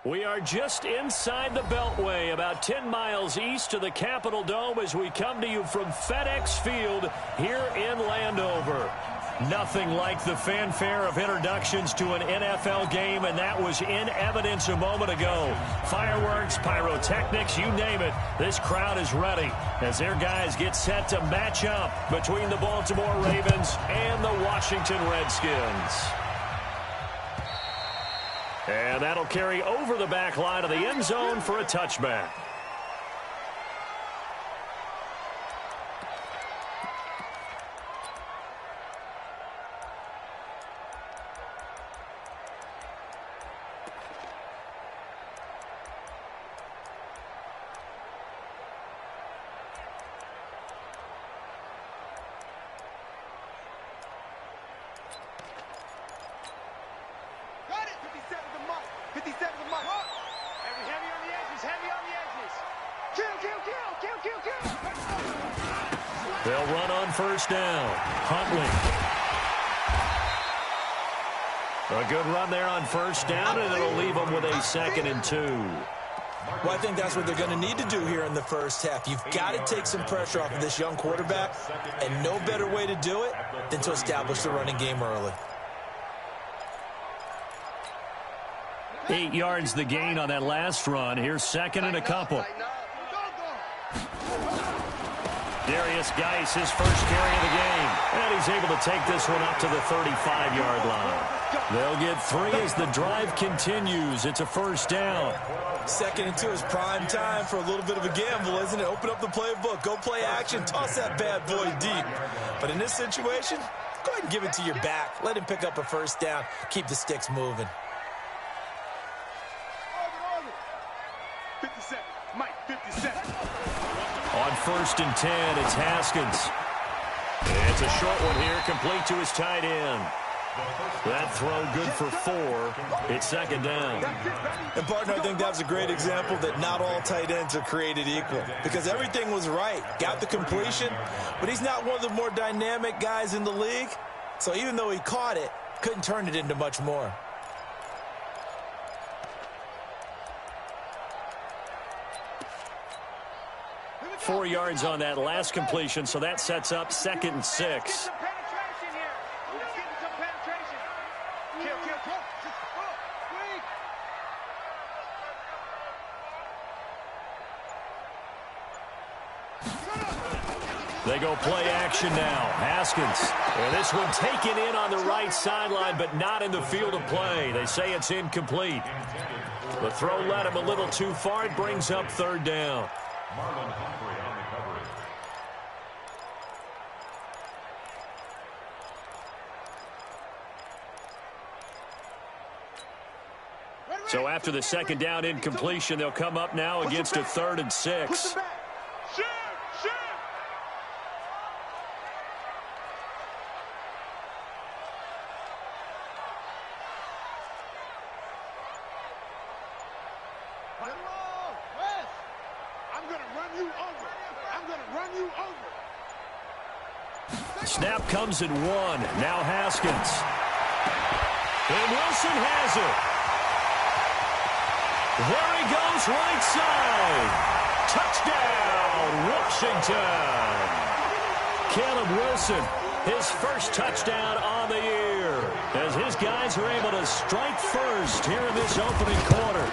We are just inside the Beltway, about 10 miles east of the Capitol Dome as we come to you from FedEx Field here in Landover. Nothing like the fanfare of introductions to an NFL game, and that was in evidence a moment ago. Fireworks, pyrotechnics, you name it. This crowd is ready as their guys get set to match up between the Baltimore Ravens and the Washington Redskins. And that'll carry over the back line of the end zone for a touchback. They'll run on first down. Huntley. A good run there on first down, and it'll leave them with a 2nd and 2. Well, I think that's what they're going to need to do here in the first half. You've got to take some pressure off of this young quarterback, and no better way to do it than to establish the running game early. 8 yards the gain on that last run. Here's 2nd and a couple. Darius Geis, his first carry of the game. And he's able to take this one up to the 35-yard line. They'll get 3 as the drive continues. It's a first down. 2nd and 2 is prime time for a little bit of a gamble, isn't it? Open up the playbook, go play action, toss that bad boy deep. But in this situation, go ahead and give it to your back. Let him pick up a first down. Keep the sticks moving. 50 seconds. Mike, 50 seconds. On 1st and 10, it's Haskins. It's a short one here, complete to his tight end. That throw good for 4. It's 2nd down. And, partner, I think that was a great example that not all tight ends are created equal, because everything was right. Got the completion, but he's not one of the more dynamic guys in the league. So even though he caught it, couldn't turn it into much more. Four yards on that last completion, so that sets up 2nd and 6. They go play action now. Haskins. And this one taken in on the right sideline, but not in the field of play. They say it's incomplete. The throw led him a little too far. It brings up 3rd down. Marlon Humphrey on the coverage. So after the 2nd down incompletion, they'll come up now against a 3rd and 6. Snap comes at 1. Now Haskins. And Wilson has it. There he goes, right side. Touchdown, Washington. Caleb Wilson, his first touchdown on the year, as his guys are able to strike first here in this opening quarter.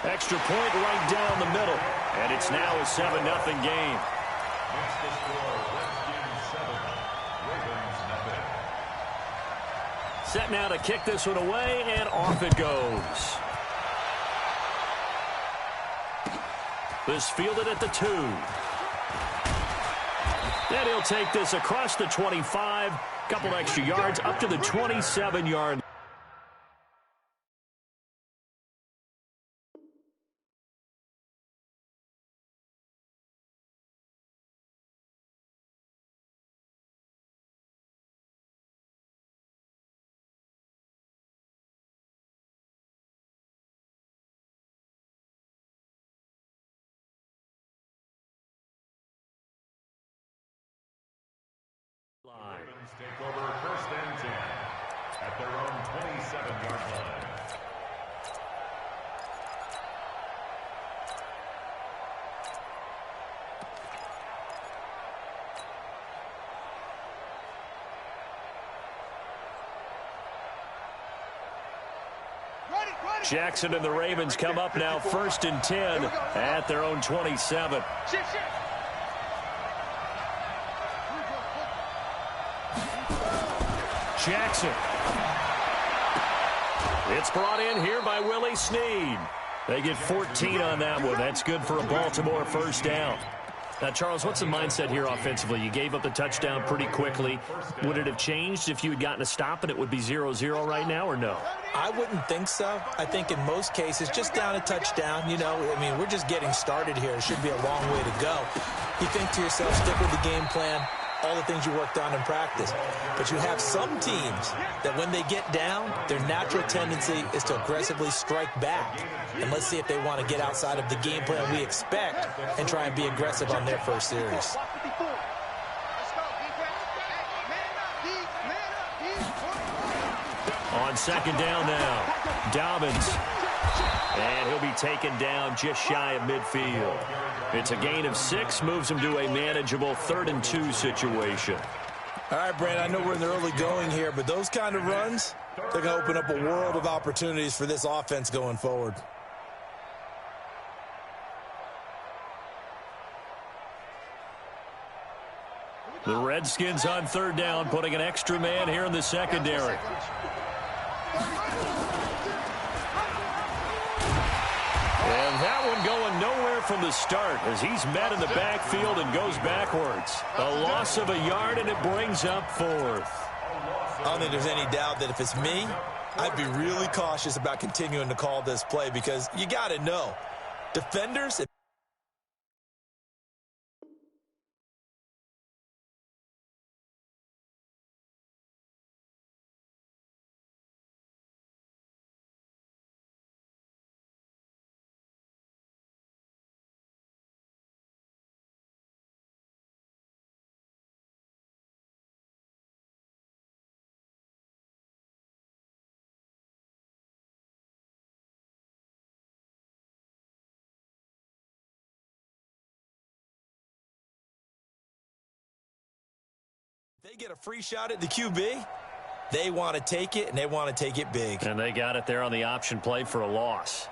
Extra point right down the middle, and it's now a 7-0 game. Set now to kick this one away, and off it goes. This fielded at the 2. And he'll take this across the 25. Couple extra yards up to the 27-yard. Ravens take over 1st and 10 at their own 27-yard line. Jackson and the Ravens come up now 1st and 10 at their own 27. Jackson. It's brought in here by Willie Snead. They get 14 on that one. That's good for a Baltimore first down. Now, Charles, what's the mindset here offensively? You gave up the touchdown pretty quickly. Would it have changed if you had gotten a stop and it would be 0-0 right now, or no? I wouldn't think so. I think in most cases, just down a touchdown, you know, I mean, we're just getting started here. It should be a long way to go. You think to yourself, stick with the game plan, all the things you worked on in practice. But you have some teams that when they get down, their natural tendency is to aggressively strike back. And let's see if they want to get outside of the game plan we expect and try and be aggressive on their first series. On 2nd down now, Dobbins. And he'll be taken down just shy of midfield. It's a gain of 6, moves him to a manageable 3rd and 2 situation. All right, Brandon, I know we're in the early going here, but those kind of runs, they're going to open up a world of opportunities for this offense going forward. The Redskins on 3rd down, putting an extra man here in the secondary. And that one going nowhere from the start as he's met in the backfield and goes backwards. A loss of a yard, and it brings up 4th. I don't think there's any doubt that if it's me, I'd be really cautious about continuing to call this play because you got to know, defenders... They get a free shot at the QB. They want to take it, and they want to take it big. And they got it there on the option play for a loss.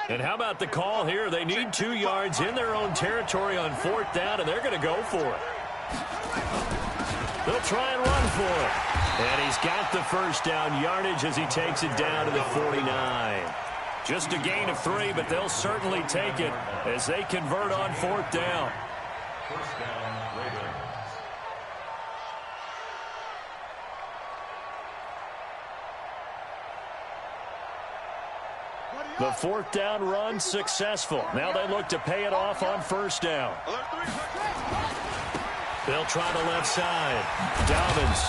And how about the call here? They need 2 yards in their own territory on 4th down, and they're going to go for it. They'll try and run for it. And he's got the first down yardage as he takes it down to the 49. Just a gain of 3, but they'll certainly take it as they convert on 4th down. First down, Ravens. The 4th down run successful. Now they look to pay it off on 1st down. They'll try the left side. Dobbins.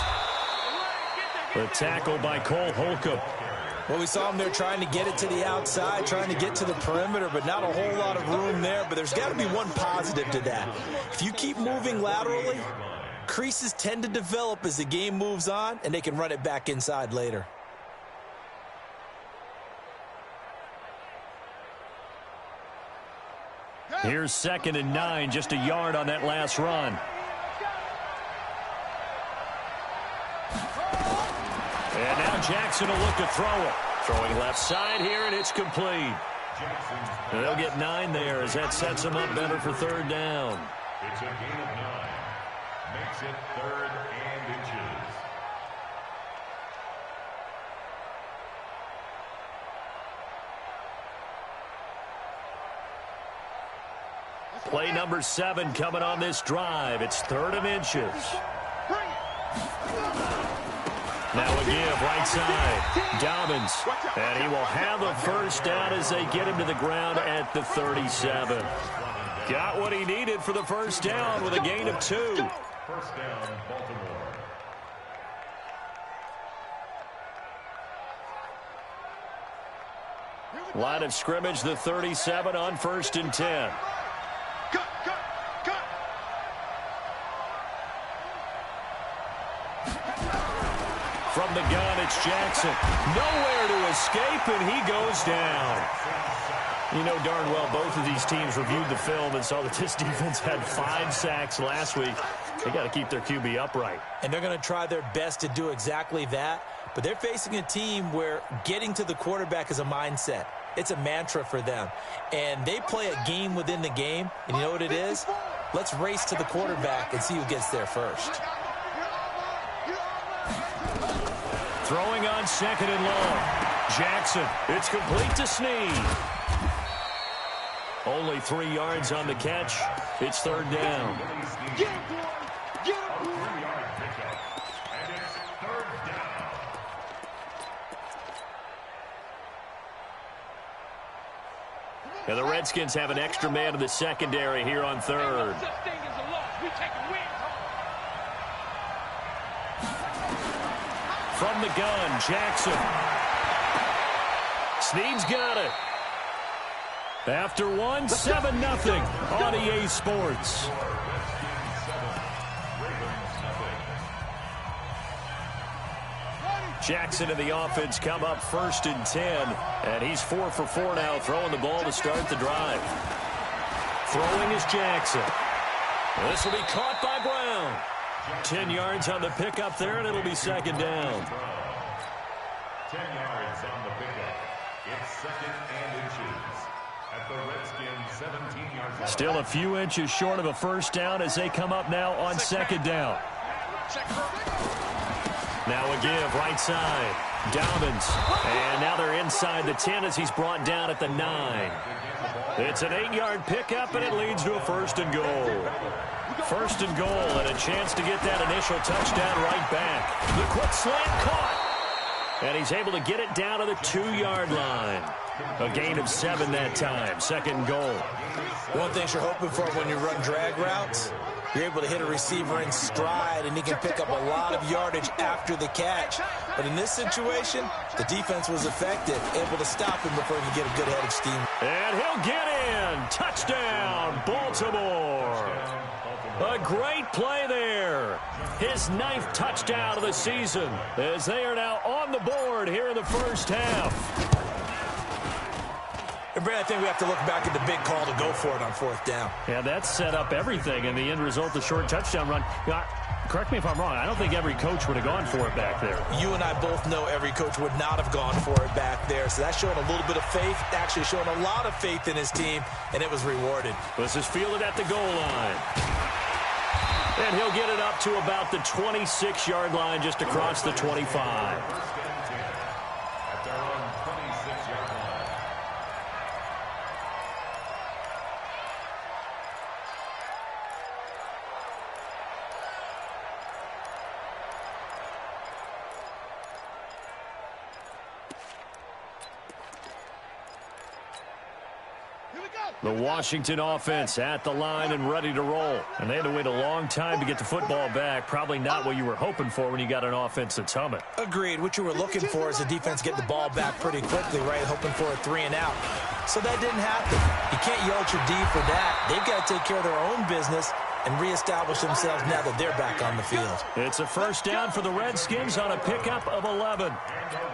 The tackle by Cole Holcomb. Well, we saw him there trying to get it to the outside, trying to get to the perimeter, but not a whole lot of room there. But there's got to be one positive to that. If you keep moving laterally, creases tend to develop as the game moves on, and they can run it back inside later. Here's 2nd and 9, just a yard on that last run. And now Jackson will look to throw it. Throwing left side here, and it's complete. And they'll get 9 there as that sets them up better for 3rd down. It's a gain of 9. Makes it 3rd and inches. Play number 7 coming on this drive. It's 3rd and inches. Now a give, right side. Dobbins. And he will have the first down as they get him to the ground at the 37. Got what he needed for the first down with a gain of 2. First down, Baltimore. Line of scrimmage, the 37 on 1st and 10. From the gun, it's Jackson. Nowhere to escape, and he goes down. You know darn well both of these teams reviewed the film and saw that this defense had 5 sacks last week. They got to keep their QB upright. And they're going to try their best to do exactly that. But they're facing a team where getting to the quarterback is a mindset. It's a mantra for them. And they play a game within the game. And you know what it is? Let's race to the quarterback and see who gets there first. Throwing on second and long. Jackson. It's complete to Snead. Only 3 yards on the catch. It's third down. Get him, boy. Get him, boy. 3-yard pickup. And it's third down. And the Redskins have an extra man in the secondary here on third. Ain't no such thing as a loss. We take a win. From the gun, Jackson. Snead's got it. After one, 7-0 on EA Sports. Jackson and the offense come up first and 10. And he's 4 for 4 now, throwing the ball to start the drive. Throwing is Jackson. This will be caught by Brown. 10 yards on the pickup there, and it'll be second down. 10 yards on the pickup. It's second and inches. At the Redskins 17-yard line. Still a few inches short of a first down as they come up now on second down. Now a give, right side. Dobbins. And now they're inside the 10 as he's brought down at the 9. It's an 8-yard pickup, and it leads to a first and goal. First and goal, and a chance to get that initial touchdown right back. The quick slant caught. And he's able to get it down to the 2-yard line. A gain of 7 that time. Second goal. One thing you're hoping for when you run drag routes, you're able to hit a receiver in stride, and he can pick up a lot of yardage after the catch. But in this situation, the defense was effective, able to stop him before he could get a good head of steam. And he'll get in. Touchdown, Baltimore. A great play there. His 9th touchdown of the season as they are now on the board here in the first half. And Brad, I think we have to look back at the big call to go for it on 4th down. Yeah, that set up everything, and the end result, the short touchdown run. Correct me if I'm wrong. I don't think every coach would have gone for it back there. You and I both know every coach would not have gone for it back there. So that's showing a little bit of faith, actually showing a lot of faith in his team, and it was rewarded. This is fielded at the goal line. And he'll get it up to about the 26-yard line, just across the 25. At their own 26-yard line. The Washington offense at the line and ready to roll. And they had to wait a long time to get the football back. Probably not what you were hoping for when you got an offense that's humming. Agreed. What you were looking for is the defense get the ball back pretty quickly, right? Hoping for a 3 and out. So that didn't happen. You can't yell at your D for that. They've got to take care of their own business and reestablish themselves now that they're back on the field. It's a first down for the Redskins on a pickup of 11.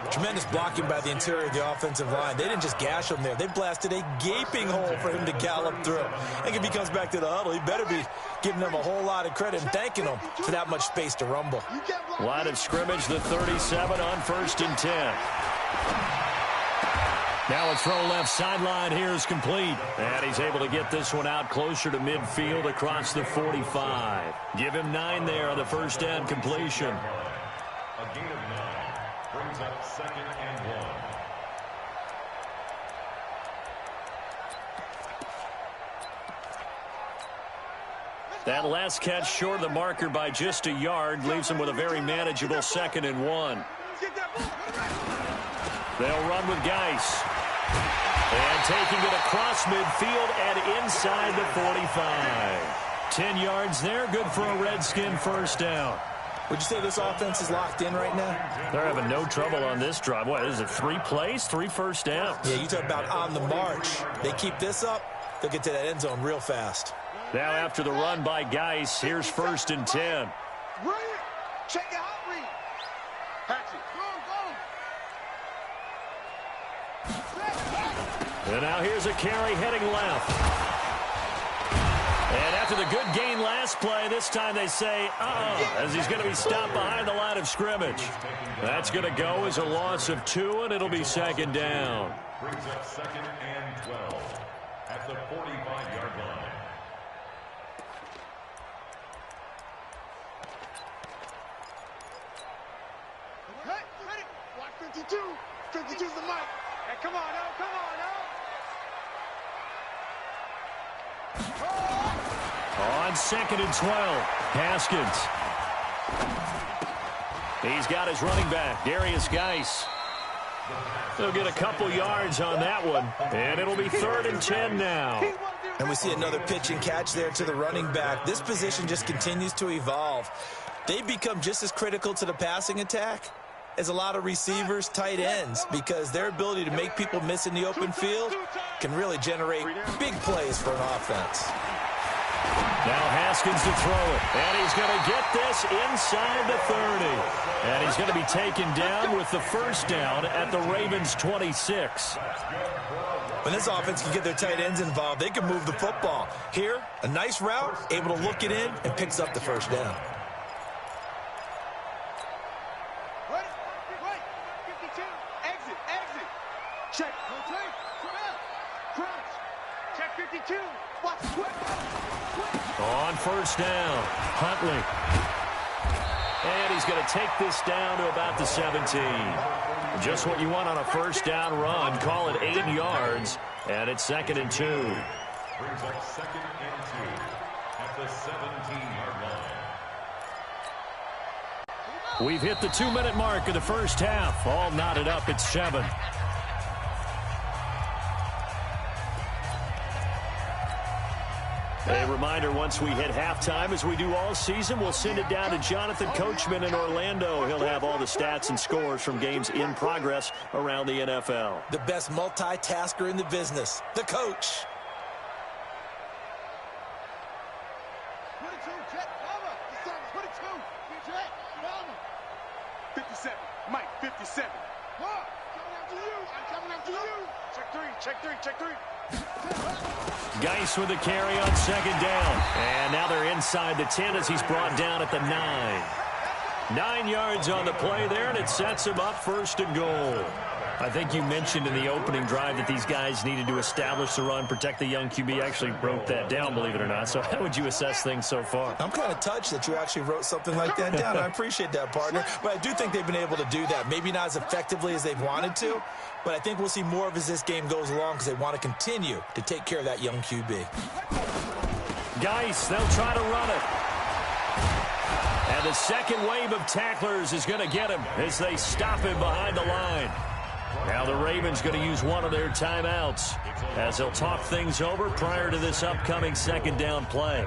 Tremendous blocking by the interior of the offensive line. They didn't just gash him there. They blasted a gaping hole for him to gallop through. I think if he comes back to the huddle, he better be giving them a whole lot of credit and thanking them for that much space to rumble. Line of scrimmage, the 37 on 1st and 10. Now a throw left sideline here is complete. And he's able to get this one out closer to midfield across the 45. Give him 9 there on the first down completion. A gain of 9 brings up second and 1. That last catch short of the marker by just a yard leaves him with a very manageable 2nd and 1. They'll run with Geis. And taking it across midfield and inside the 45. 10 yards there, good for a Redskin first down. Would you say this offense is locked in right now? They're having no trouble on this drive. What is it, 3 plays, 3 first downs? Yeah, you talk about on the march. They keep this up, they'll get to that end zone real fast. Now after the run by Geis, here's 1st and 10. Read. Check it out, read. Hatchet. Go. And now here's a carry heading left. And after the good gain last play, this time they say, as he's going to be stopped behind the line of scrimmage. That's going to go as a loss of 2, and it'll be second down. Brings up second and 12 at the 45-yard line. Hey, ready? Watch 52. 52's the mic. Hey, come on, now. Come on, now. On second and 12, Haskins. He's got his running back, Darius Geis. He'll get a couple yards on that one, and it'll be 3rd and 10 now. And we see another pitch and catch there to the running back. This position just continues to evolve. They become just as critical to the passing attack as a lot of receivers, tight ends, because their ability to make people miss in the open field can really generate big plays for an offense. Now Haskins to throw it, and he's going to get this inside the 30. And he's going to be taken down with the first down at the Ravens' 26. When this offense can get their tight ends involved, they can move the football. Here, a nice route, able to look it in, and picks up the first down. Wait, 52. Exit. Check. Crouch. Check 52. Watch. On first down, Huntley. And he's going to take this down to about the 17. Just what you want on a first down run. Call it 8 yards, and it's 2nd and 2. Brings up second and 2 at the 17-yard line. We've hit the 2-minute mark of the first half. All knotted up at 7. A reminder, once we hit halftime, as we do all season, we'll send it down to Jonathan Coachman in Orlando. He'll have all the stats and scores from games in progress around the NFL. The best multitasker in the business, the coach. 22, check, over. 22, check, over. 57, Mike, 57. What? Coming after you. I'm coming after you. Check 3. Geis with the carry on second down. And now they're inside the 10 as he's brought down at the 9. 9 yards on the play there, and it sets him up 1st and goal. I think you mentioned in the opening drive that these guys needed to establish the run, protect the young QB. Actually wrote that down, believe it or not. So how would you assess things so far? I'm kind of touched that you actually wrote something like that down. I appreciate that, partner. But I do think they've been able to do that. Maybe not as effectively as they've wanted to, but I think we'll see more of as this game goes along because they want to continue to take care of that young QB. Geis, they'll try to run it. And the second wave of tacklers is going to get him as they stop him behind the line. Now the Ravens going to use one of their timeouts as they'll talk things over prior to this upcoming second down play.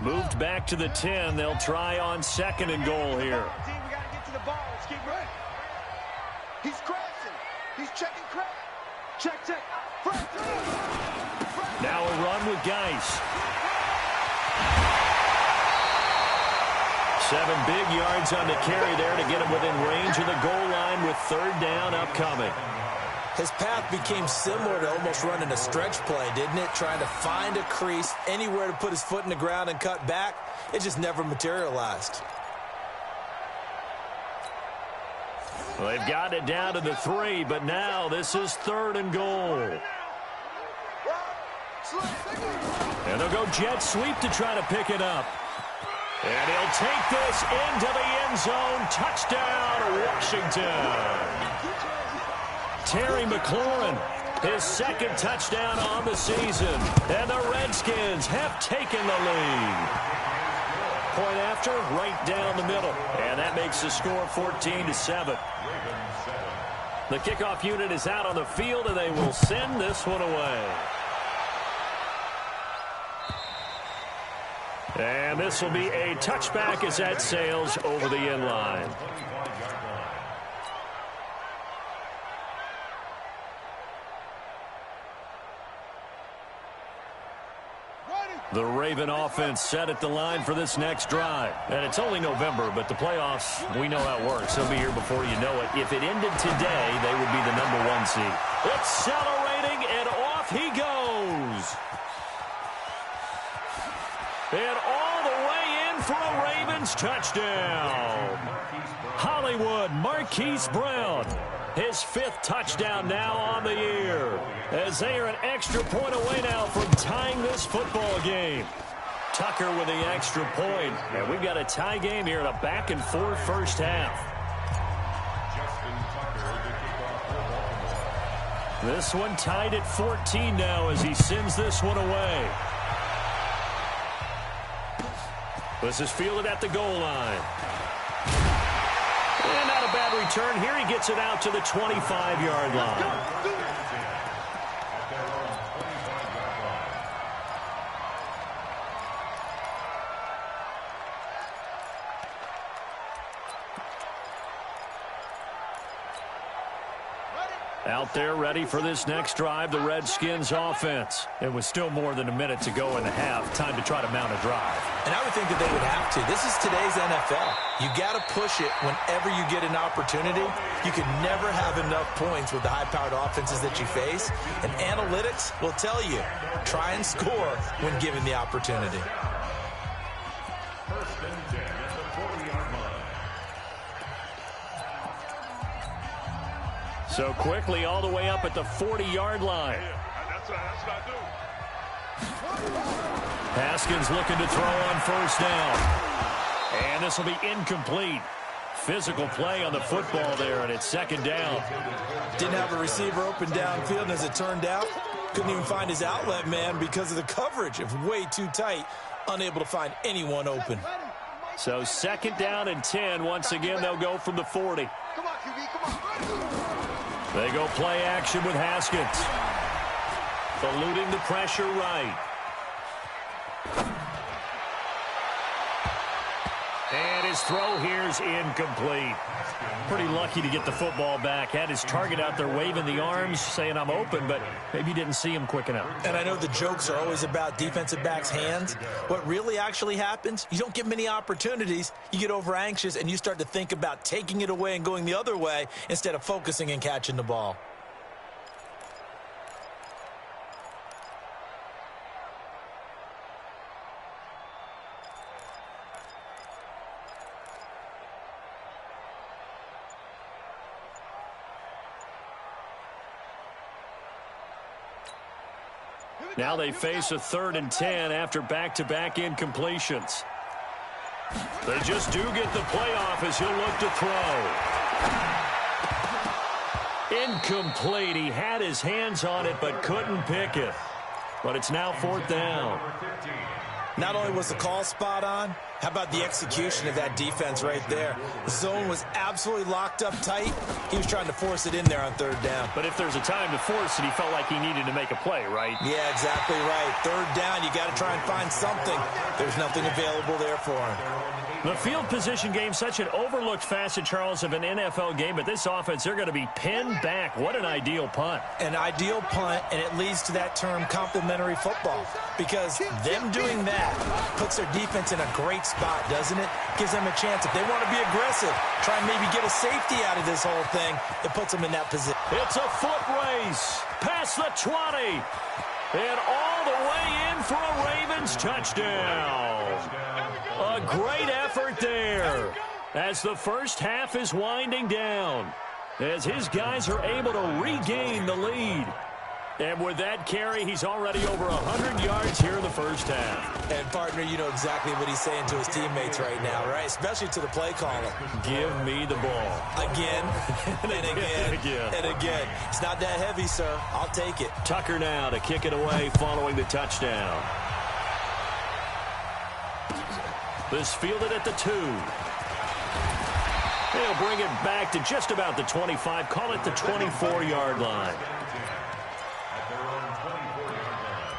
Moved back to the 10. They'll try on 2nd and goal here. We got to get to the ball. Let's keep running. He's crashing. He's checking crash. Check. Now a run with Geis. 7 big yards on the carry there to get him within range of the goal line with 3rd down upcoming. His path became similar to almost running a stretch play, didn't it? Trying to find a crease, anywhere to put his foot in the ground and cut back. It just never materialized. Well, they've got it down to the 3, but now this is 3rd and goal. And they'll go jet sweep to try to pick it up. And he'll take this into the end zone. Touchdown, Washington. Terry McLaurin, his 2nd touchdown on the season. And the Redskins have taken the lead. Point after, right down the middle. And that makes the score 14-7. The kickoff unit is out on the field, and they will send this one away. And this will be a touchback as that sails over the end line. The Raven offense set at the line for this next drive. And it's only November, but the playoffs, we know how it works. They'll be here before you know it. If it ended today, they would be the #1 seed. Accelerating, and off he goes. And all the way in for a Ravens touchdown. Hollywood Marquise Brown. His 5th touchdown now on the year, as they are an extra point away now from tying this football game. Tucker with the extra point, and we've got a tie game here in a back-and-forth first half. This one tied at 14 now as he sends this one away. This is fielded at the goal line. And not a bad return here. He gets it out to the 25-yard line. Out there ready for this next drive, the Redskins offense. It was still more than a minute to go in the half. Time to try to mount a drive. And I would think that they would have to. This is today's NFL. You got to push it whenever you get an opportunity. You can never have enough points with the high-powered offenses that you face. And analytics will tell you, try and score when given the opportunity. First and 10 at the 40-yard line. So quickly all the way up at the 40-yard line. That's what I do. Haskins looking to throw on first down. And this will be incomplete. Physical play on the football there, and it's second down. Didn't have a receiver open downfield, and as it turned out, couldn't even find his outlet man because of the coverage. It was way too tight, unable to find anyone open. So second down and 10. Once again, they'll go from the 40. Come on, QB, come on. They go play action with Haskins. Eluding the pressure right. And his throw here's incomplete. Pretty lucky to get the football back. Had his target out there waving the arms, saying I'm open, but maybe didn't see him quick enough. And I know the jokes are always about defensive backs' hands. What really actually happens, you don't get many opportunities. You get over anxious, and you start to think about taking it away and going the other way instead of focusing and catching the ball. Now they face a 3rd and 10 after back-to-back incompletions. They just do get the playoff as he'll look to throw. Incomplete. He had his hands on it but couldn't pick it. But it's now 4th down. Not only was the call spot on, how about the execution of that defense right there? The zone was absolutely locked up tight. He was trying to force it in there on 3rd down. But if there's a time to force it, he felt like he needed to make a play, right? Yeah, exactly right. 3rd down, you got to try and find something. There's nothing available there for him. The field position game, such an overlooked facet, Charles, of an NFL game, but this offense, they're going to be pinned back. What an ideal punt. An ideal punt, and it leads to that term complementary football, because them doing that puts their defense in a great spot, doesn't it? Gives them a chance. If they want to be aggressive, try and maybe get a safety out of this whole thing, it puts them in that position. It's a foot race past the 20, and all the way in for a Ravens touchdown. A great effort there as the first half is winding down, as his guys are able to regain the lead. And with that carry, he's already over 100 yards here in the first half. And, partner, you know exactly what he's saying to his teammates right now, right? Especially to the play caller. Give me the ball. Again, and again, and again. It's not that heavy, sir. I'll take it. Tucker now to kick it away following the touchdown. This fielded at the 2. They'll bring it back to just about the 25. Call it the 24-yard line. At their own 24-yard line.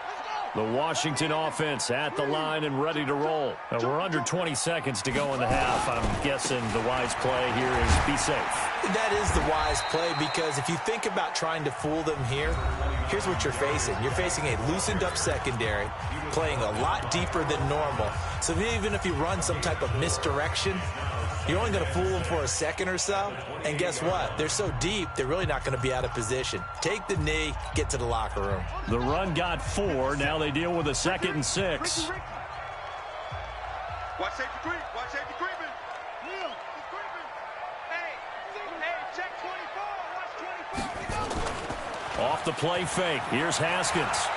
Let's go. The Washington offense at the line and ready to roll. We're under 20 seconds to go in the half. I'm guessing the wise play here is be safe. That is the wise play, because if you think about trying to fool them here, here's what you're facing. You're facing a loosened up secondary, playing a lot deeper than normal. So even if you run some type of misdirection, you're only going to fool them for a second or so. And guess what? They're so deep, they're really not going to be out of position. Take the knee, get to the locker room. The run got 4. Now they deal with a 2nd and 6. Watch safety creep. Watch safety creeping. Neil, he's creeping. Hey, check 24. Watch 24. Off the play fake. Here's Haskins.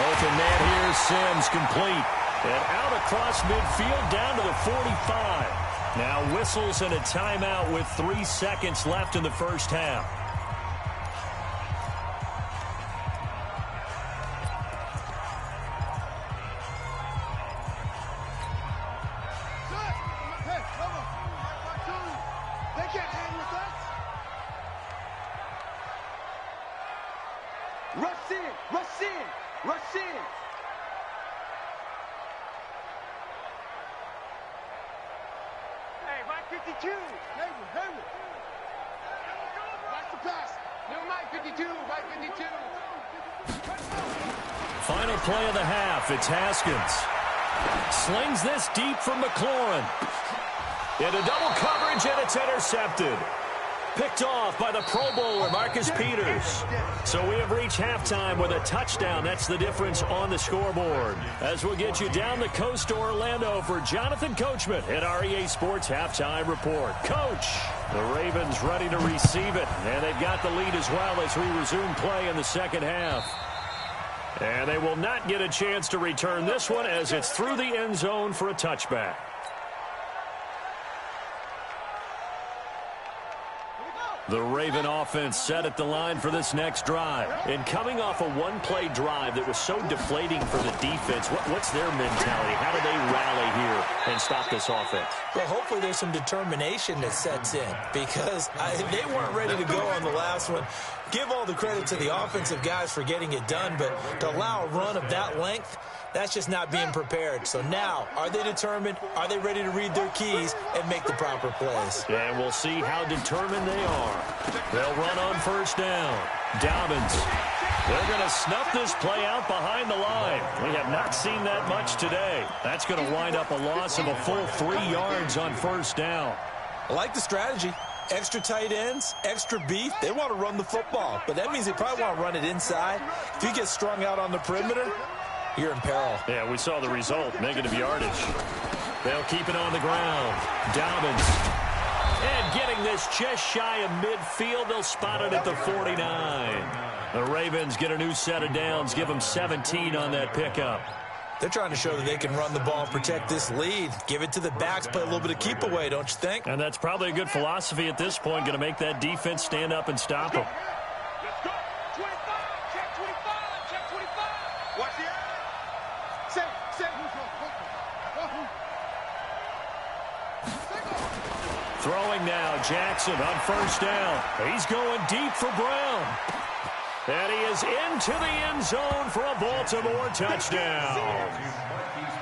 Open man here. Sims complete. And out across midfield down to the 45. Now whistles and a timeout with 3 seconds left in the first half. They can't hang with us. Rush in, rush in, rush in. Hey, Mike 52. Hayward. That's the pass. No, Mike 52, Mike 52. Final play of the half. It's Haskins. Slings this deep from McLaurin. Into double coverage, and it's intercepted. Picked off by the Pro Bowler, Marcus Peters. So we have reached halftime with a touchdown. That's the difference on the scoreboard. As we'll get you down the coast to Orlando for Jonathan Coachman at REA Sports Halftime Report. Coach, the Ravens ready to receive it. And they've got the lead as well as we resume play in the second half. And they will not get a chance to return this one as it's through the end zone for a touchback. The Raven offense set at the line for this next drive. And coming off a one-play drive that was so deflating for the defense, what's their mentality? How do they rally here and stop this offense? Well, hopefully there's some determination that sets in, because they weren't ready to go on the last one. Give all the credit to the offensive guys for getting it done, but to allow a run of that length, that's just not being prepared. So now, are they determined? Are they ready to read their keys and make the proper plays? And we'll see how determined they are. They'll run on first down. Dobbins. They're going to snuff this play out behind the line. We have not seen that much today. That's going to wind up a loss of a full 3 yards on first down. I like the strategy. Extra tight ends, extra beef. They want to run the football, but that means they probably want to run it inside. If you get strung out on the perimeter, you're in peril. Yeah, we saw the result, negative yardage. They'll keep it on the ground. Dobbins. And getting this just shy of midfield, they'll spot it at the 49. The Ravens get a new set of downs, give them 17 on that pickup. They're trying to show that they can run the ball and protect this lead. Give it to the backs, play a little bit of keep away, don't you think? And that's probably a good philosophy at this point, going to make that defense stand up and stop them. Let's go. 25. Check 25. Check 25. Watch the eye. Say. Throwing now, Jackson on first down. He's going deep for Brown. And he is into the end zone for a Baltimore touchdown.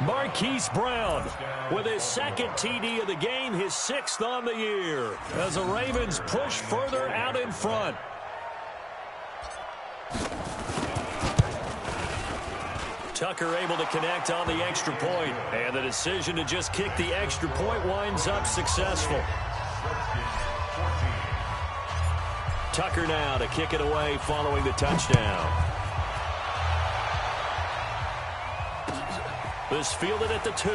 Marquise Brown with his second TD of the game, his 6th on the year, as the Ravens push further out in front. Tucker able to connect on the extra point, and the decision to just kick the extra point winds up successful. Tucker now to kick it away following the touchdown. This fielded at the 2.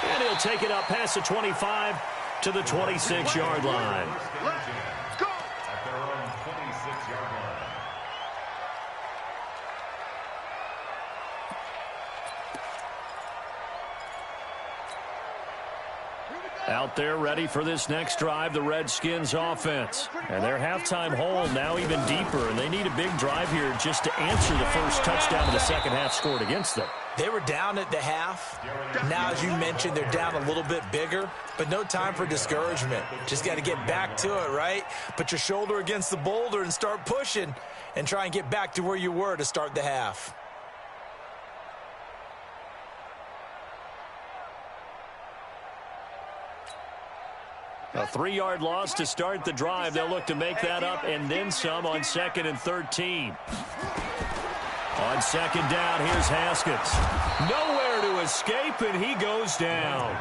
And he'll take it up past the 25 to the 26-yard line. Let's go. At their own 26-yard line. Out there ready for this next drive, the Redskins offense. And their halftime hole now even deeper, and they need a big drive here just to answer the first touchdown of the second half scored against them. They were down at the half. Now, as you mentioned, they're down a little bit bigger, but no time for discouragement. Just got to get back to it, right? Put your shoulder against the boulder and start pushing and try and get back to where you were to start the half. A 3-yard loss to start the drive. They'll look to make that up and then some on 2nd and 13. On 2nd down, here's Haskins. Nowhere to escape, and he goes down.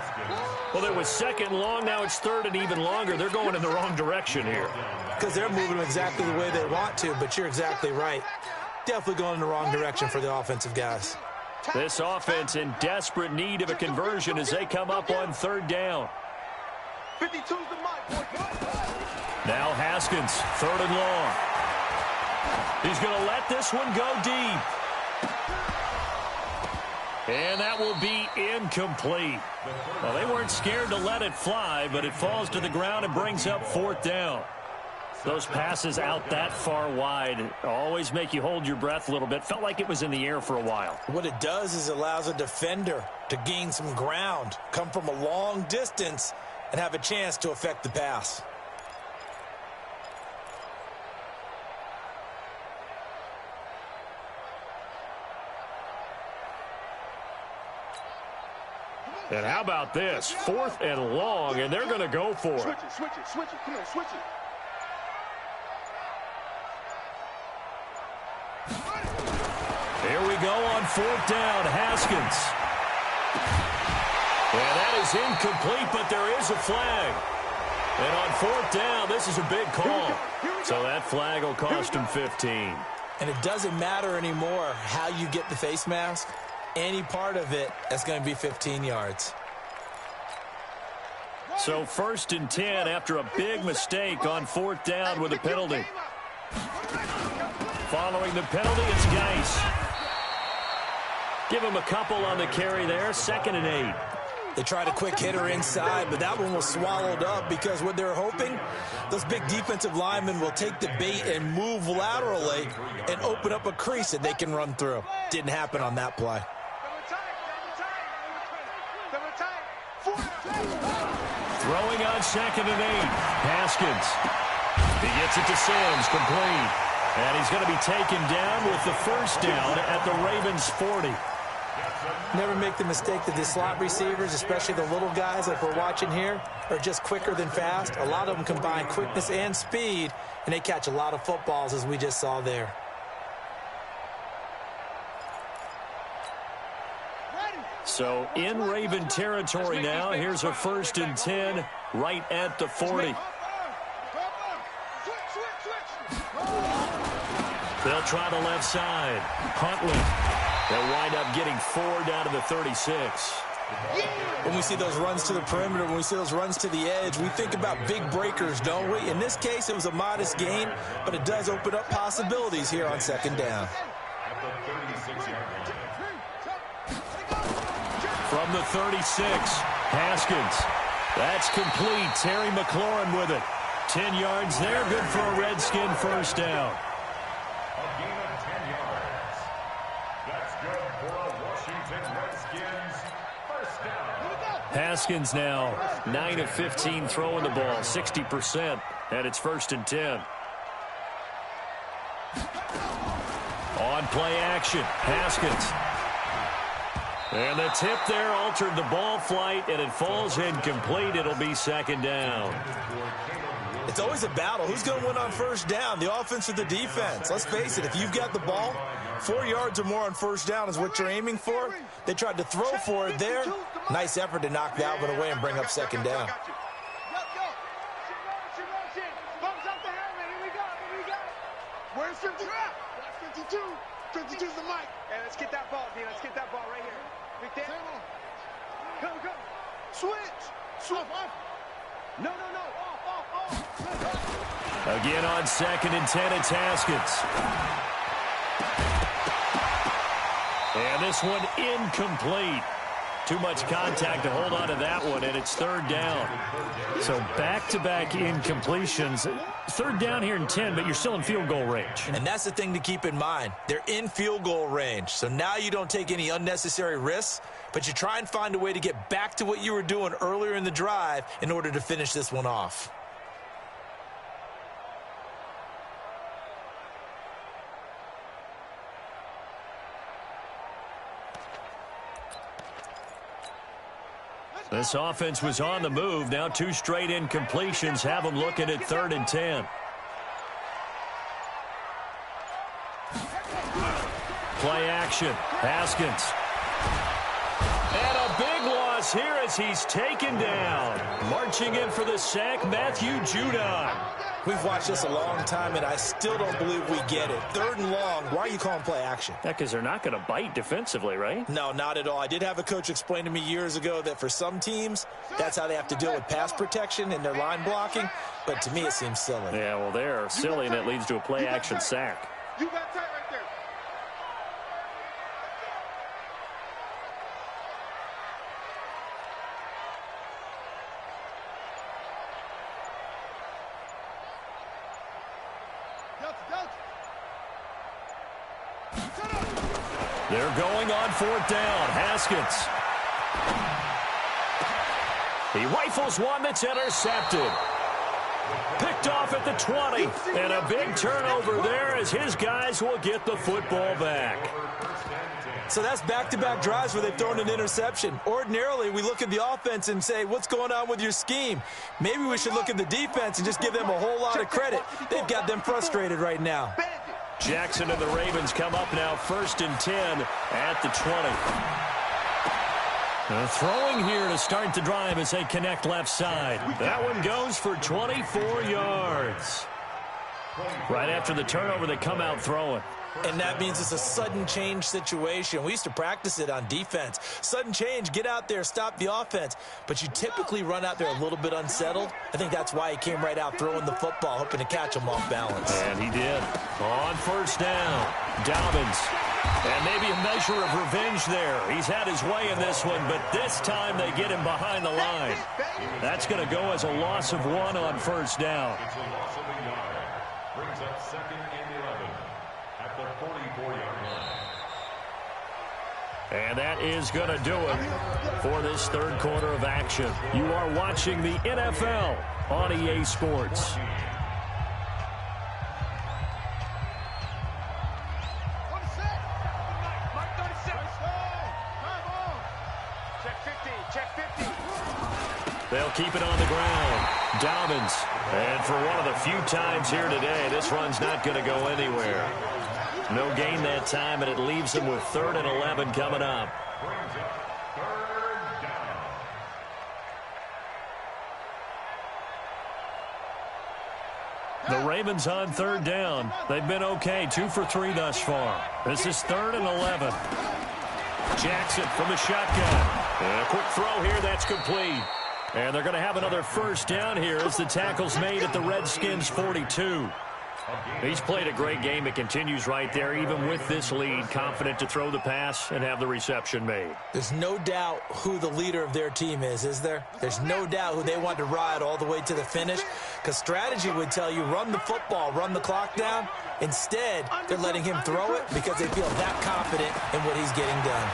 Well, it was 2nd long. Now it's 3rd and even longer. They're going in the wrong direction here. Because they're moving exactly the way they want to, but you're exactly right. Definitely going in the wrong direction for the offensive guys. This offense in desperate need of a conversion as they come up on 3rd down. 52's the mic. Now Haskins, 3rd and long. He's going to let this one go deep. And that will be incomplete. Well, they weren't scared to let it fly, but it falls to the ground and brings up 4th down. Those passes out that far wide always make you hold your breath a little bit. Felt like it was in the air for a while. What it does is it allows a defender to gain some ground, come from a long distance, and have a chance to affect the pass. And how about this? 4th and long, and they're going to go for it. Switch it, switch it, switch it. Come on, switch it. Here we go on 4th down, Haskins. And that is incomplete, but there is a flag. And on 4th down, this is a big call. So that flag will cost him 15. And it doesn't matter anymore how you get the face mask. Any part of it, that's going to be 15 yards. So 1st and 10 after a big mistake on 4th down with a penalty. Following the penalty, it's Geis. Give him a couple on the carry there, 2nd and 8. They tried a quick hitter inside, but that one was swallowed up because what they're hoping, those big defensive linemen will take the bait and move laterally and open up a crease that they can run through. Didn't happen on that play. Throwing on 2nd and 8. Haskins. He gets it to Sims, complete. And he's going to be taken down with the 1st down at the Ravens 40. Never make the mistake that the slot receivers, especially the little guys like we're watching here, are just quicker than fast. A lot of them combine quickness and speed, and they catch a lot of footballs, as we just saw there. So in Raven territory now. Here's a 1st and 10 right at the 40. They'll try the left side. Huntley. They'll wind up getting 4 down to the 36. When we see those runs to the perimeter, when we see those runs to the edge, we think about big breakers, don't we? In this case, it was a modest gain, but it does open up possibilities here on 2nd down. From the 36, Haskins. That's complete. Terry McLaurin with it. 10 yards there. Good for a Redskin 1st down. A gain of 10 yards. That's good for a Washington Redskins 1st down. Haskins now 9 of 15 throwing the ball, 60%, and it's 1st and 10. On play action, Haskins. And the tip there altered the ball flight, and it falls incomplete. It'll be 2nd down. It's always a battle. Who's going to win on 1st down, the offense or the defense? Let's face it, if you've got the ball, 4 yards or more on 1st down is what you're aiming for. They tried to throw for it there. Nice effort to knock that one away and bring up 2nd down. Where's 50? That's 52. 52's the mic. Hey, let's get that ball, D. Let's get that ball right here. Big Dan. Go, go. Switch. Switch. No. Again on 2nd and 10, it's Haskins. And this one incomplete. Too much contact to hold on to that one, and it's third down. So back-to-back incompletions. Third down here in 10, but you're still in field goal range. And that's the thing to keep in mind. They're in field goal range. So now you don't take any unnecessary risks, but you try and find a way to get back to what you were doing earlier in the drive in order to finish this one off. This offense was on the move. Now 2 straight incompletions have them looking at 3rd and 10. Play action. Haskins. And a big loss here as he's taken down. Marching in for the sack, Matthew Judon. We've watched this a long time, and I still don't believe we get it. 3rd and long, why are you calling play action? Yeah, because they're not going to bite defensively, right? No, not at all. I did have a coach explain to me years ago that for some teams, that's how they have to deal with pass protection and their line blocking. But to me, it seems silly. Yeah, well, they're silly, and it leads to a play action sack. You got tight right there. They're going on 4th down. Haskins. He rifles one that's intercepted. Picked off at the 20. And a big turnover there as his guys will get the football back. So that's back-to-back drives where they've thrown an interception. Ordinarily, we look at the offense and say, what's going on with your scheme? Maybe we should look at the defense and just give them a whole lot of credit. They've got them frustrated right now. Jackson and the Ravens come up now 1st and 10 at the 20. Throwing here to start the drive as they connect left side. That one goes for 24 yards. Right after the turnover, they come out throwing. And that means it's a sudden change situation. We used to practice it on defense. Sudden change, get out there, stop the offense. But you typically run out there a little bit unsettled. I think that's why he came right out throwing the football, hoping to catch him off balance. And he did. On 1st down, Dobbins. And maybe a measure of revenge there. He's had his way in this one, but this time they get him behind the line. That's going to go as a loss of 1 on 1st down. It's a loss of a yard. Brings up 2nd and 11 at the 44-yard line. And that is going to do it for this 3rd quarter of action. You are watching the NFL on EA Sports. They'll keep it on the ground. Dobbins. And for one of the few times here today, this run's not going to go anywhere. No gain that time, and it leaves them with 3rd and 11 coming up. Brings up 3rd down. The Ravens on 3rd down. They've been okay, 2 for 3 thus far. This is 3rd and 11. Jackson from the shotgun. And a quick throw here, that's complete. And they're going to have another 1st down here as the tackle's made at the Redskins 42. He's played a great game. It continues right there, even with this lead, confident to throw the pass and have the reception made. There's no doubt who the leader of their team is there? There's no doubt who they want to ride all the way to the finish, because strategy would tell you run the football, run the clock down. Instead, they're letting him throw it because they feel that confident in what he's getting done.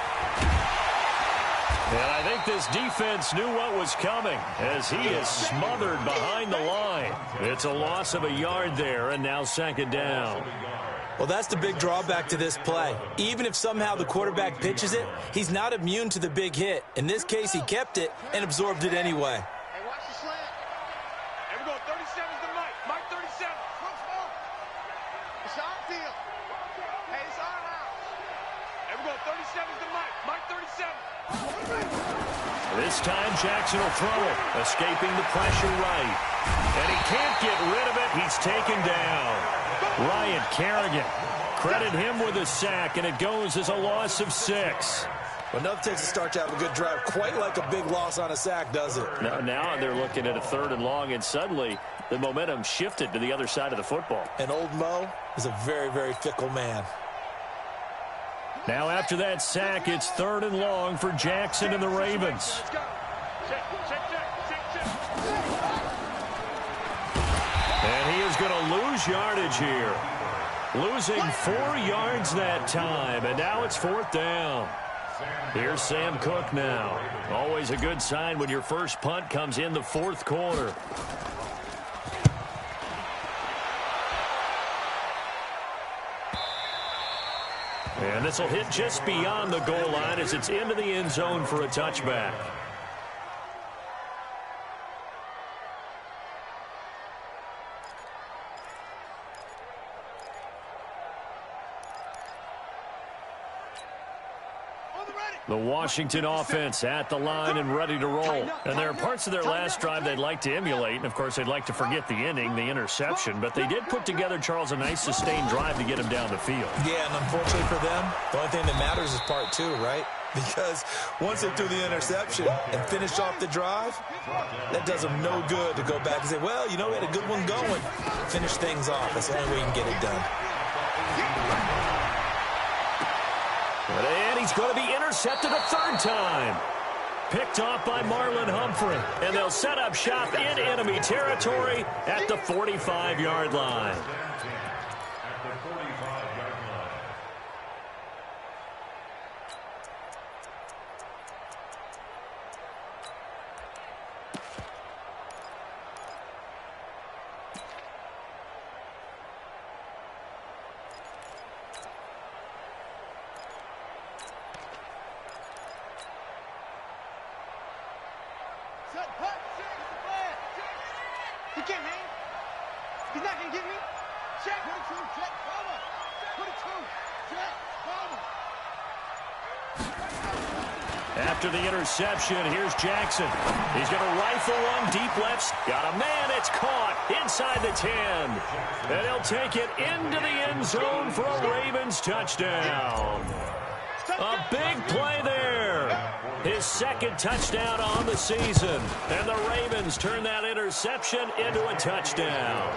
And I think this defense knew what was coming as he is smothered behind the line. It's a loss of a yard there, and now 2nd down. Well, that's the big drawback to this play. Even if somehow the quarterback pitches it, he's not immune to the big hit. In this case, he kept it and absorbed it anyway. Hey, watch the slant. Here we go. 37's the Mike. Mike 37. Come on. It's our field. Hey, it's our house. Here we go. 37's the Mike. Mike 37. This time Jackson will throw it, escaping the pressure right. And he can't get rid of it. He's taken down. Ryan Kerrigan. Credit him with a sack, and it goes as a loss of 6. Well, enough takes a start to have a good drive. Quite like a big loss on a sack, does it? Now they're looking at a 3rd and long, and suddenly the momentum shifted to the other side of the football. And old Mo is a very, very fickle man. Now after that sack, it's 3rd and long for Jackson and the Ravens. And he is going to lose yardage here. Losing 4 yards that time, and now it's 4th down. Here's Sam Cook now. Always a good sign when your first punt comes in the 4th quarter. And this will hit just beyond the goal line as it's into the end zone for a touchback. The Washington offense at the line and ready to roll. And there are parts of their last drive they'd like to emulate. And, of course, they'd like to forget the inning, the interception. But they did put together, Charles, a nice sustained drive to get him down the field. Yeah, and unfortunately for them, the only thing that matters is part 2, right? Because once they threw the interception and finished off the drive, that does them no good to go back and say, well, you know, we had a good one going. Finish things off. That's the only way you can get it done. And he's going to be intercepted a 3rd time. Picked off by Marlon Humphrey. And they'll set up shop in enemy territory at the 45-yard line. He can't hang. He's not going to get me. Check. 22, check. Cover. 22, check. Cover. After the interception, here's Jackson. He's going to rifle one deep left. Got a man. It's caught inside the 10. And he'll take it into the end zone for a Ravens touchdown. A big play there. His 2nd touchdown on the season. And the Ravens turn that interception into a touchdown.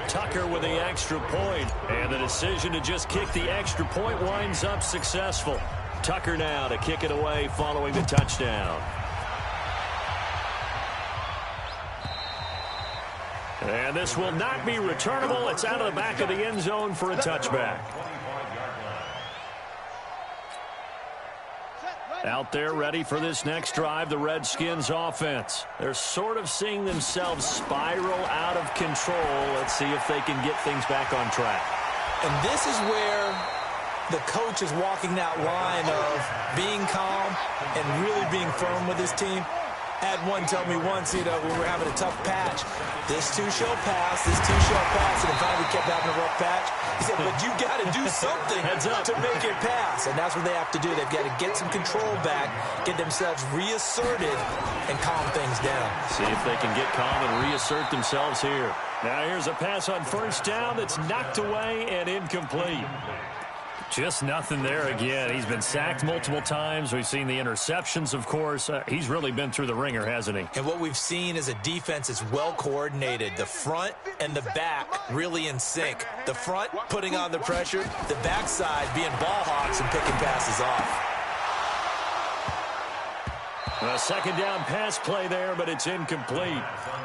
Tucker with the extra point. And the decision to just kick the extra point winds up successful. Tucker now to kick it away following the touchdown. And this will not be returnable. It's out of the back of the end zone for a touchback. Out there ready for this next drive, the Redskins offense. They're sort of seeing themselves spiral out of control. Let's see if they can get things back on track. And this is where the coach is walking that line of being calm and really being firm with his team. Had one tell me once, you know, when we were having a tough patch, this too shall pass, this too shall pass, and finally kept having a rough patch. He said, but you got to do something to make it pass, and that's what they have to do. They've got to get some control back, get themselves reasserted, and calm things down. See if they can get calm and reassert themselves here. Now here's a pass on 1st down that's knocked away and incomplete. Just nothing there again. He's been sacked multiple times. We've seen the interceptions, of course. He's really been through the ringer, hasn't he? And what we've seen is a defense that's well coordinated. The front and the back really in sync. The front putting on the pressure, the backside being ball hawks and picking passes off. A 2nd down pass play there, but it's incomplete.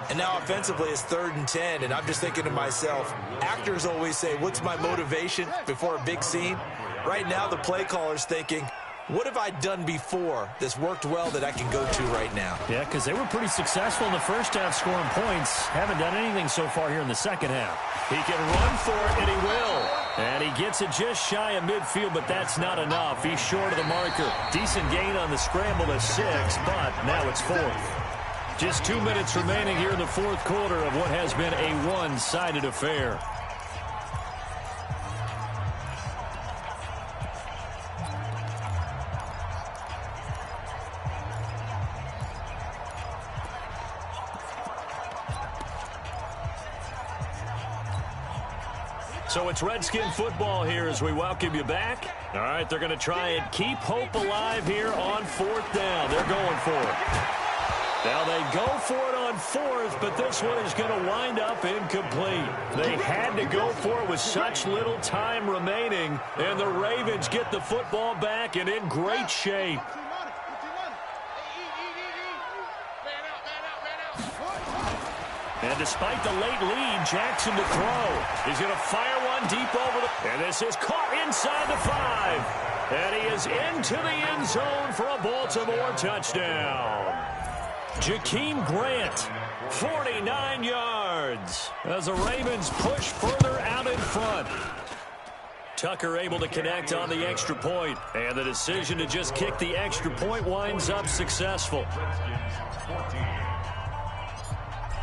And now offensively it's 3rd and 10, and I'm just thinking to myself, actors always say, what's my motivation before a big scene? Right now the play caller's thinking, what have I done before that's worked well that I can go to right now? Yeah, because they were pretty successful in the first half scoring points. Haven't done anything so far here in the second half. He can run for it, and he will. And he gets it just shy of midfield, but that's not enough. He's short of the marker. Decent gain on the scramble to 6, but now it's 4th. Just 2 minutes remaining here in the 4th quarter of what has been a one-sided affair. So it's Redskin football here as we welcome you back. All right, they're going to try and keep hope alive here on 4th down. They're going for it. Now they go for it on fourth, but this one is going to wind up incomplete. They had to go for it with such little time remaining, and the Ravens get the football back and in great shape. And despite the late lead, Jackson to throw. He's going to fire one deep over the... And this is caught inside the 5. And he is into the end zone for a Baltimore touchdown. Jakeem Grant, 49 yards, as the Ravens push further out in front. Tucker able to connect on the extra point, and the decision to just kick the extra point winds up successful.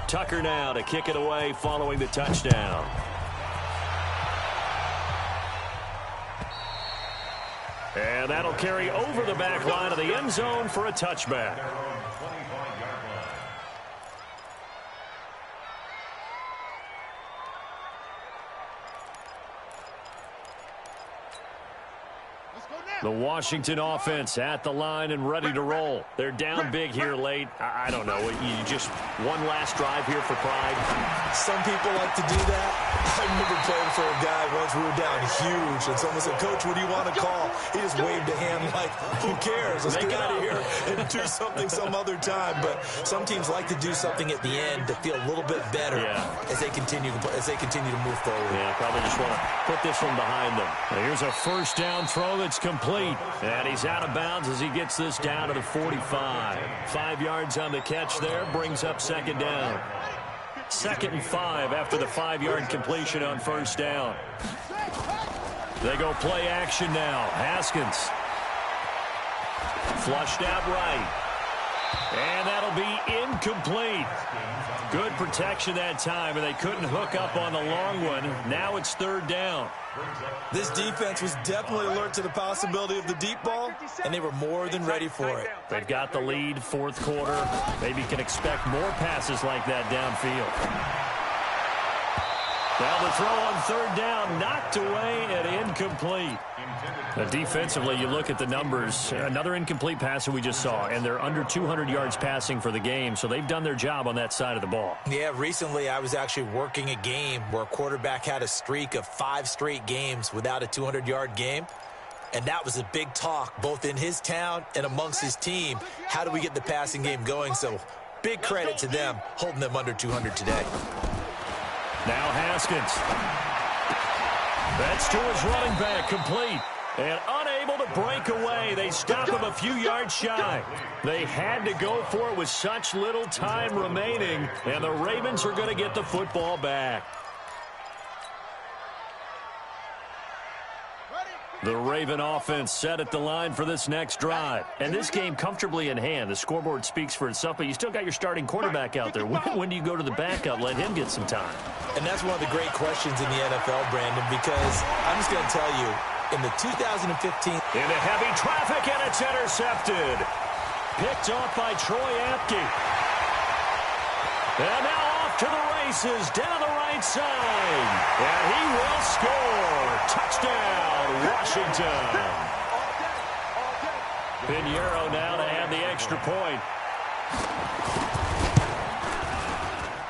Tucker now to kick it away following the touchdown. And that'll carry over the back line of the end zone for a touchback. The Washington offense at the line and ready to roll. They're down big here late. I don't know. You just one last drive here for pride. Some people like to do that. I remember playing for a guy once. We were down huge, and someone said, "Coach, what do you want to call?" He just waved a hand like, "Who cares? Let's get out of here and do something some other time." But some teams like to do something at the end to feel a little bit better as they continue to move forward. Yeah, probably just want to put this one behind them. Now here's a first down throw that's complete. And he's out of bounds as he gets this down to the 45. 5 yards on the catch there, brings up second down. 2nd and 5 after the 5-yard completion on first down. They go play action now. Haskins. Flushed out right. And that'll be incomplete. Good protection that time, and they couldn't hook up on the long one. Now it's 3rd down. This defense was definitely alert to the possibility of the deep ball, and they were more than ready for it. They've got the lead, 4th quarter. Maybe can expect more passes like that downfield. Now the throw on 3rd down, knocked away and incomplete. Now defensively, you look at the numbers. Another incomplete pass that we just saw, and they're under 200 yards passing for the game, so they've done their job on that side of the ball. Yeah, recently I was actually working a game where a quarterback had a streak of 5 straight games without a 200-yard game, and that was a big talk, both in his town and amongst his team. How do we get the passing game going? So big credit to them, holding them under 200 today. Now Haskins. That's to his running back, complete. And unable to break away. They stop him a few yards shy. They had to go for it with such little time remaining, and the Ravens are going to get the football back. The Raven offense set at the line for this next drive. And this game comfortably in hand. The scoreboard speaks for itself, but you still got your starting quarterback out there. When do you go to the backup? Let him get some time. And that's one of the great questions in the NFL, Brandon, because I'm just going to tell you, in the 2015... Into heavy traffic, and it's intercepted. Picked off by Troy Apke. And now off to the races, down the right side. And he will score. Touchdown, Washington. Pinheiro now to add the extra point.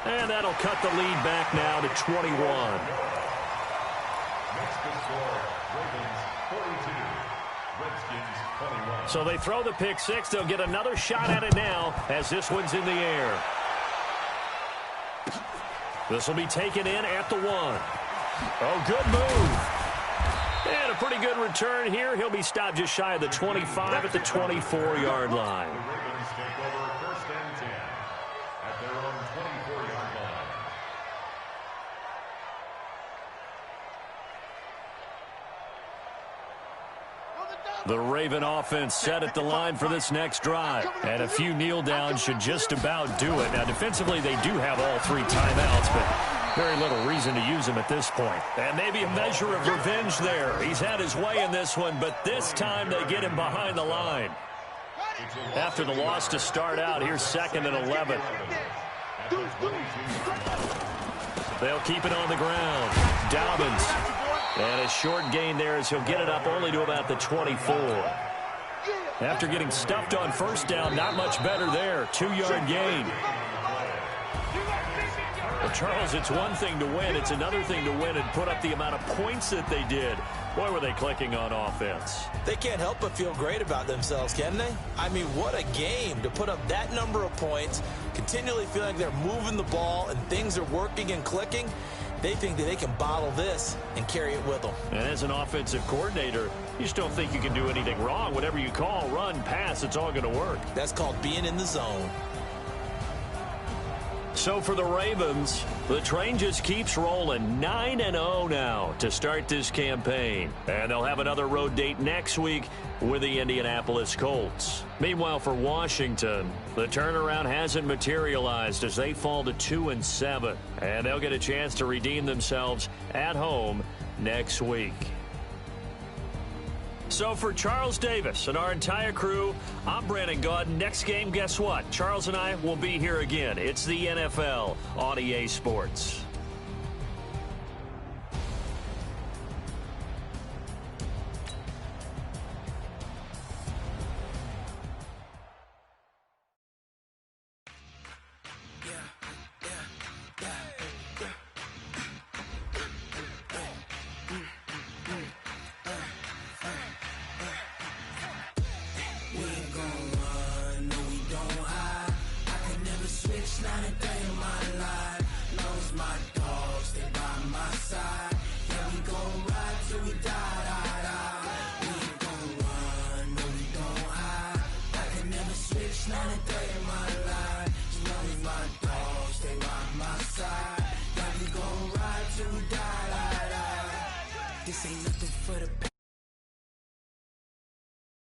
And that'll cut the lead back now to 21. Next to score, Ravens 42, Redskins 21. So they throw the pick six. They'll get another shot at it now as this one's in the air. This will be taken in at the 1. Oh, good move. And a pretty good return here. He'll be stopped just shy of the 25 at the 24-yard line. The Ravens take over 1st and 10 at their own 24-yard line. The Raven offense set at the line for this next drive. And a few kneel downs should just about do it. Now, defensively, they do have all 3 timeouts, but very little reason to use them at this point. And maybe a measure of revenge there. He's had his way in this one, but this time they get him behind the line. After the loss to start out, here's 2nd and 11. They'll keep it on the ground. Dobbins. And a short gain there as he'll get it up only to about the 24. After getting stuffed on first down, not much better there. 2-yard gain. Well, Charles, it's one thing to win. It's another thing to win and put up the amount of points that they did. Boy, were they clicking on offense. They can't help but feel great about themselves, can they? I mean, what a game to put up that number of points, continually feeling like they're moving the ball and things are working and clicking. They think that they can bottle this and carry it with them. And as an offensive coordinator, you just don't think you can do anything wrong. Whatever you call, run, pass, it's all going to work. That's called being in the zone. So for the Ravens, the train just keeps rolling. 9-0 now to start this campaign. And they'll have another road date next week with the Indianapolis Colts. Meanwhile, for Washington, the turnaround hasn't materialized as they fall to 2-7. And they'll get a chance to redeem themselves at home next week. So for Charles Davis and our entire crew, I'm Brandon Gaudin. Next game, guess what? Charles and I will be here again. It's the NFL on EA Sports. This ain't nothing